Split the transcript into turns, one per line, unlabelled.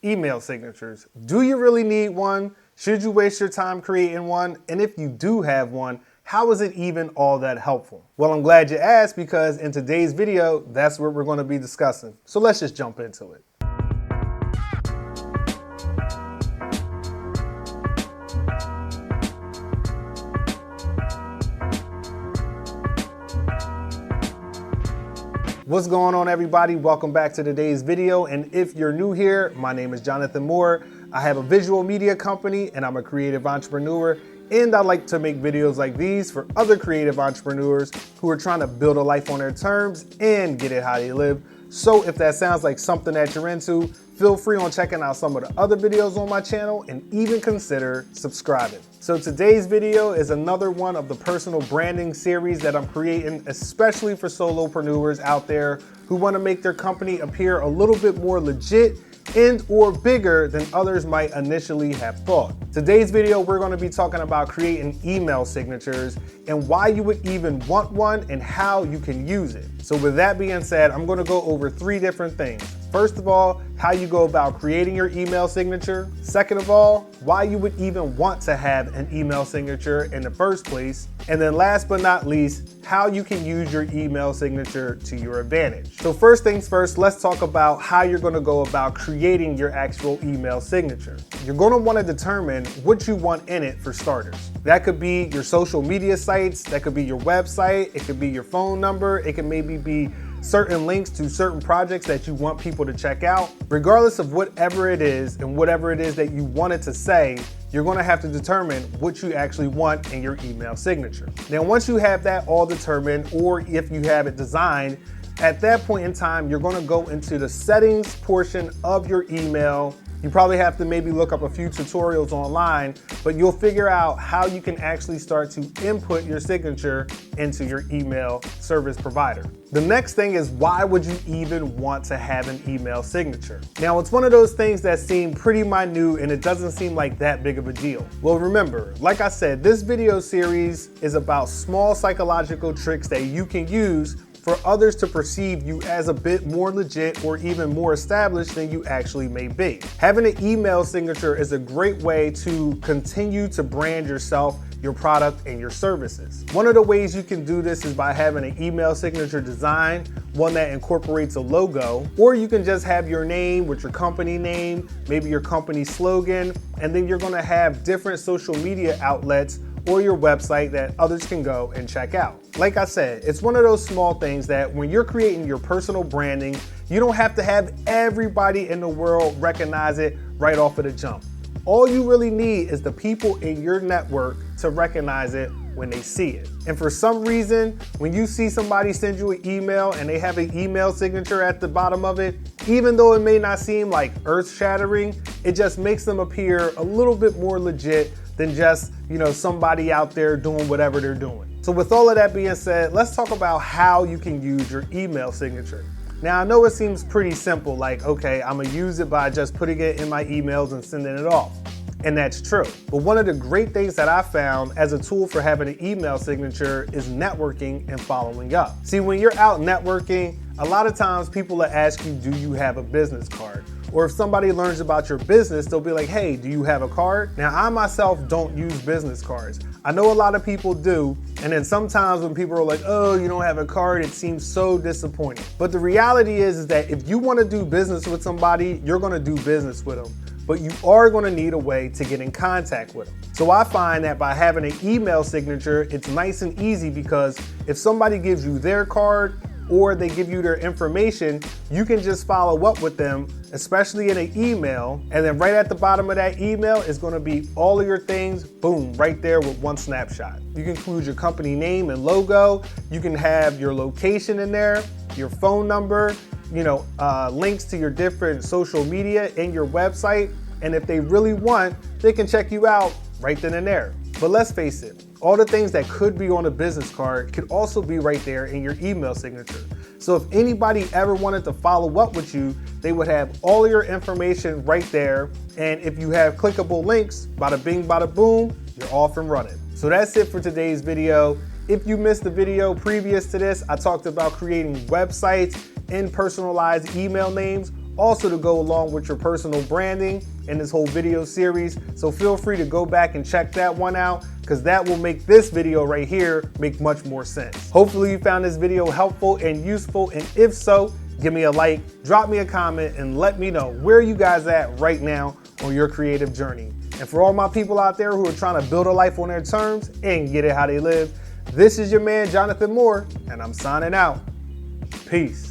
email signatures. Do you really need one? Should you waste your time creating one? And if you do have one, how is it even all that helpful? Well, I'm glad you asked, because in today's video, that's what we're going to be discussing. So let's just jump into it. What's going on, everybody? Welcome back to today's video. And if you're new here, my name is Jonathan Moore. I have a visual media company and I'm a creative entrepreneur. And I like to make videos like these for other creative entrepreneurs who are trying to build a life on their terms and get it how they live. So if that sounds like something that you're into, feel free on checking out some of the other videos on my channel and even consider subscribing. So today's video is another one of the personal branding series that I'm creating, especially for solopreneurs out there who want to make their company appear a little bit more legit and or bigger than others might initially have thought. Today's video, we're going to be talking about creating email signatures and why you would even want one and how you can use it. So with that being said, I'm going to go over 3 different things. First of all, how you go about creating your email signature. Second of all, why you would even want to have an email signature in the first place. And then last but not least, how you can use your email signature to your advantage. So first things first, let's talk about how you're going to go about creating your actual email signature. You're going to want to determine what you want in it for starters. That could be your social media sites, that could be your website, it could be your phone number, it could maybe be certain links to certain projects that you want people to check out. Regardless of whatever it is and whatever it is that you want it to say, you're going to have to determine what you actually want in your email signature. Now, once you have that all determined, or if you have it designed, at that point in time, you're going to go into the settings portion of your email. You probably have to maybe look up a few tutorials online, but you'll figure out how you can actually start to input your signature into your email service provider. The next thing is, why would you even want to have an email signature? Now, it's one of those things that seem pretty minute and it doesn't seem like that big of a deal. Well, remember, like I said, this video series is about small psychological tricks that you can use for others to perceive you as a bit more legit or even more established than you actually may be. Having an email signature is a great way to continue to brand yourself, your product, and your services. One of the ways you can do this is by having an email signature design, one that incorporates a logo, or you can just have your name with your company name, maybe your company slogan, and then you're gonna have different social media outlets or your website that others can go and check out. Like I said, it's one of those small things that when you're creating your personal branding, you don't have to have everybody in the world recognize it right off of the jump. All you really need is the people in your network to recognize it when they see it. And for some reason, when you see somebody send you an email and they have an email signature at the bottom of it, even though it may not seem like earth-shattering, it just makes them appear a little bit more legit than just, somebody out there doing whatever they're doing. So with all of that being said, let's talk about how you can use your email signature. Now, I know it seems pretty simple, like, okay, I'm gonna use it by just putting it in my emails and sending it off. And that's true. But one of the great things that I found as a tool for having an email signature is networking and following up. See, when you're out networking, a lot of times people will ask you, do you have a business card? Or if somebody learns about your business, they'll be like, hey, do you have a card? Now, I myself don't use business cards. I know a lot of people do, and then sometimes when people are like, oh, you don't have a card, it seems so disappointing. But the reality is that if you want to do business with somebody, you're going to do business with them. But you are going to need a way to get in contact with them. So I find that by having an email signature, it's nice and easy, because if somebody gives you their card or they give you their information, you can just follow up with them, especially in an email. And then right at the bottom of that email is going to be all of your things, boom, right there with one snapshot. You can include your company name and logo. You can have your location in there, your phone number, links to your different social media and your website. And if they really want, they can check you out right then and there. But let's face it, all the things that could be on a business card could also be right there in your email signature. So if anybody ever wanted to follow up with you, they would have all your information right there. And if you have clickable links, bada bing, bada boom, you're off and running. So that's it for today's video. If you missed the video previous to this, I talked about creating websites and personalized email names, also to go along with your personal branding in this whole video series. So feel free to go back and check that one out, because that will make this video right here make much more sense. Hopefully you found this video helpful and useful, and if so, give me a like, drop me a comment, and let me know where you guys at right now on your creative journey. And for all my people out there who are trying to build a life on their terms and get it how they live, this is your man, Jonathan Moore, and I'm signing out. Peace.